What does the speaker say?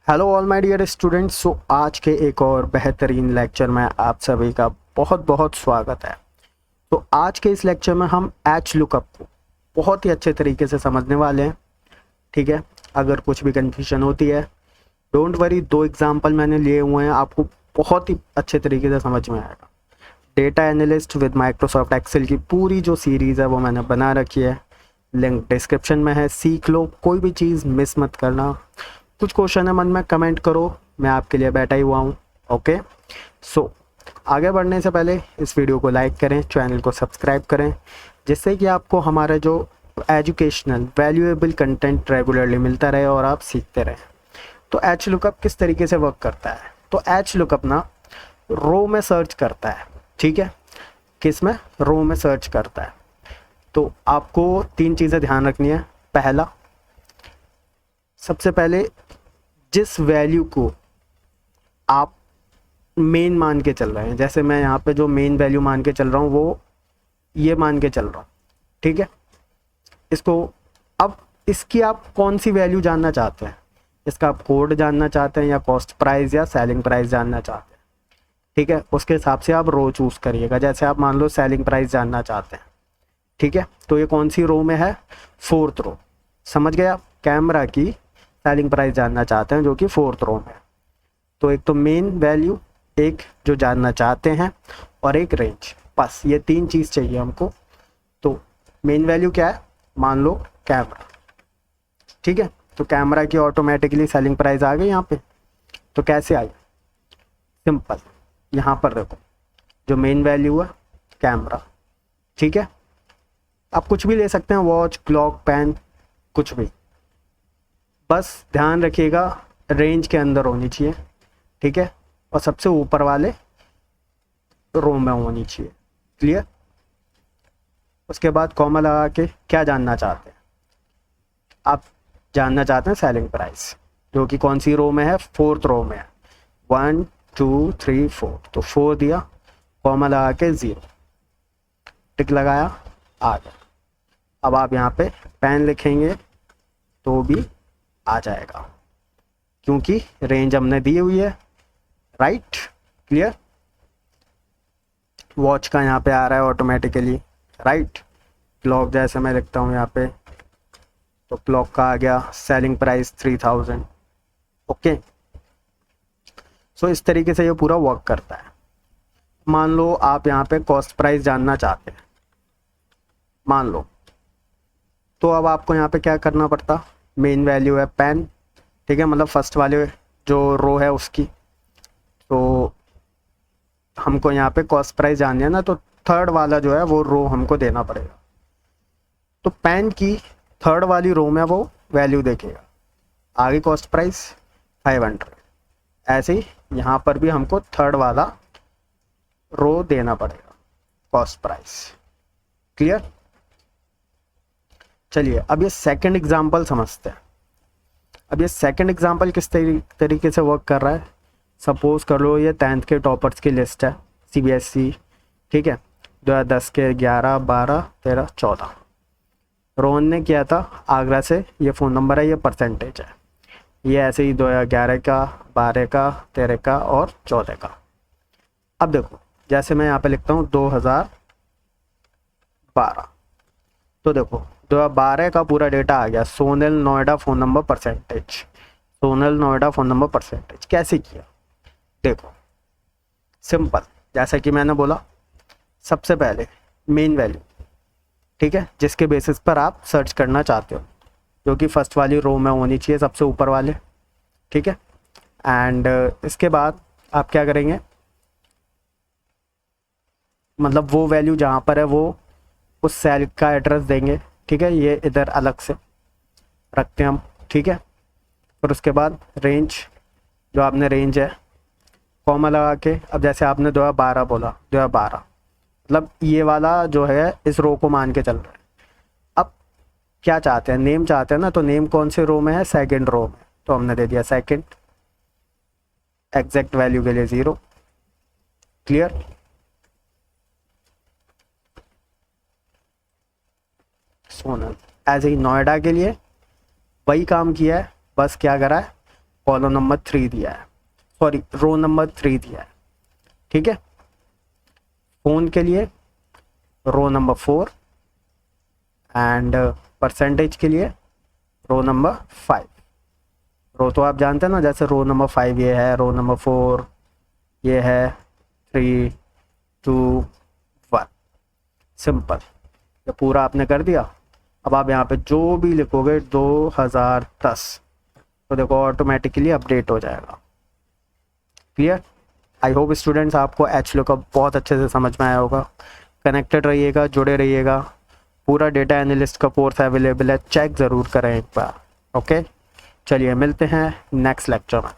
Hello all my dear students. So आज के एक और बेहतरीन लेक्चर में आप सभी का बहुत बहुत स्वागत है। तो आज के इस लेक्चर में हम एच लुकअप को बहुत ही अच्छे तरीके से समझने वाले हैं। ठीक है, अगर कुछ भी कन्फ्यूजन होती है डोंट वरी, दो एग्जाम्पल मैंने लिए हुए हैं, आपको बहुत ही अच्छे तरीके से समझ में आएगा। Data analyst with Microsoft Excel की पूरी जो सीरीज़ है वो मैंने बना रखी है, लिंक डिस्क्रिप्शन में है, सीख लो, कोई भी चीज़ मिस मत करना। कुछ क्वेश्चन है मन में, कमेंट करो, मैं आपके लिए बैठा ही हुआ हूँ। ओके, सो आगे बढ़ने से पहले इस वीडियो को लाइक करें, चैनल को सब्सक्राइब करें, जिससे कि आपको हमारा जो एजुकेशनल वैल्यूएबल कंटेंट रेगुलरली मिलता रहे और आप सीखते रहें। तो एच लुकअप किस तरीके से वर्क करता है? तो एच लुकअप ना रो में सर्च करता है। ठीक है, किस में? रो में सर्च करता है। तो आपको तीन चीज़ें ध्यान रखनी है। पहला, सबसे पहले जिस वैल्यू को आप मेन मान के चल रहे हैं, जैसे मैं यहाँ पे जो मेन वैल्यू मान के चल रहा हूँ वो ये मान के चल रहा हूँ। ठीक है, इसको अब इसकी आप कौन सी वैल्यू जानना चाहते हैं? इसका आप कोड जानना चाहते हैं या कॉस्ट प्राइस या सेलिंग प्राइस जानना चाहते हैं? ठीक है, उसके हिसाब से आप रो चूज़ करिएगा। जैसे आप मान लो सेलिंग प्राइस जानना चाहते हैं। ठीक है, तो ये कौन सी रो में है? Fourth row. समझ गए आप? कैमरा की सेलिंग प्राइस जानना चाहते हैं जो कि फोर्थ रो में है। तो एक तो मेन वैल्यू, एक जो जानना चाहते हैं, और एक रेंज। बस ये तीन चीज़ चाहिए हमको। तो मेन वैल्यू क्या है? मान लो कैमरा। ठीक है, तो कैमरा की ऑटोमेटिकली सेलिंग प्राइस आ गई यहाँ पे। तो कैसे आई? सिंपल, यहाँ पर देखो जो मेन वैल्यू है कैमरा। ठीक है, आप कुछ भी ले सकते हैं, वॉच, क्लॉक, पेन, कुछ भी। बस ध्यान रखिएगा रेंज के अंदर होनी चाहिए। ठीक है, और सबसे ऊपर वाले रो में होनी चाहिए। क्लियर? उसके बाद कॉमा लगा के क्या जानना चाहते हैं? आप जानना चाहते हैं सेलिंग प्राइस, जो कि कौन सी रो में है? फोर्थ रो में है। 1 2 3 4, तो 4 दिया, कॉमा लगा के 0, टिक लगाया, आ गया। अब आप यहाँ पे पेन लिखेंगे तो भी आ जाएगा, क्योंकि रेंज हमने दी हुई है। राइट? क्लियर? वॉच का यहाँ पे आ रहा है ऑटोमेटिकली। राइट? क्लॉक जैसे मैं लिखता हूँ यहाँ पे, तो क्लॉक का आ गया सेलिंग प्राइस 3000। ओके, सो इस तरीके से ये पूरा वर्क करता है। मान लो आप यहाँ पे कॉस्ट प्राइस जानना चाहते हैं, मान लो, तो अब आपको यहाँ पे क्या करना पड़ता? मेन वैल्यू है पेन। ठीक है, मतलब फर्स्ट वाले जो रो है उसकी, तो हमको यहाँ पे कॉस्ट प्राइस जाननी है ना, तो थर्ड वाला जो है वो रो हमको देना पड़ेगा। तो पेन की थर्ड वाली रो में वो वैल्यू देखेगा, आगे कॉस्ट प्राइस 500। ऐसे ही यहाँ पर भी हमको थर्ड वाला रो देना पड़ेगा, कॉस्ट प्राइस। क्लियर? चलिए अब ये सेकंड एग्जांपल समझते हैं। अब ये सेकंड एग्जांपल किस तरीके से वर्क कर रहा है? सपोज कर लो ये 10th के टॉपर्स की लिस्ट है, सीबीएसई। ठीक है, 2010 के 11 12 13 14। रोहन ने किया था आगरा से, ये फ़ोन नंबर है, ये परसेंटेज है। ये ऐसे ही 2011 का, 12 का, 13 का और 14 का। अब देखो जैसे मैं यहाँ पे लिखता हूँ 2012, तो देखो 2012 का पूरा डेटा आ गया। Sonal Noida phone number percentage, Sonal Noida phone number percentage. कैसे किया? देखो सिंपल, जैसा कि मैंने बोला, सबसे पहले मेन वैल्यू, ठीक है, जिसके बेसिस पर आप सर्च करना चाहते हो, जो कि फर्स्ट वाली रो में होनी चाहिए, सबसे ऊपर वाले। ठीक है, एंड इसके बाद आप क्या करेंगे? मतलब वो वैल्यू जहाँ पर है वो उस सेल का एड्रेस देंगे। ठीक है, ये इधर अलग से रखते हैं हम। ठीक है, फिर उसके बाद रेंज, जो आपने रेंज है, कॉमा लगा के, अब जैसे आपने 2012 बोला, 2012 मतलब ये वाला जो है इस रो को मान के चल रहा है। अब क्या चाहते हैं? नेम चाहते हैं ना, तो नेम कौन से रो में है? सेकंड रो में, तो हमने दे दिया सेकंड। एग्जैक्ट वैल्यू के लिए 0। क्लियर? सोनल। ऐसे ही नोएडा के लिए वही काम किया है, बस क्या करा है? कॉलम नंबर 3 दिया है, सॉरी रो नंबर 3 दिया है, ठीक है। फ़ोन के लिए रो नंबर 4 एंड परसेंटेज के लिए रो नंबर 5। रो तो आप जानते हैं ना, जैसे रो नंबर 5 ये है, रो नंबर 4 ये है, 3 2 1, सिंपल। ये पूरा आपने कर दिया। अब आप यहाँ पे जो भी लिखोगे 2010 तो देखो ऑटोमेटिकली अपडेट हो जाएगा। क्लियर? आई होप स्टूडेंट्स आपको एच लुकअप बहुत अच्छे से समझ में आया होगा। कनेक्टेड रहिएगा, जुड़े रहिएगा। पूरा डेटा एनालिस्ट का कोर्स अवेलेबल है, चेक ज़रूर करें एक बार। ओके, चलिए मिलते हैं नेक्स्ट लेक्चर में।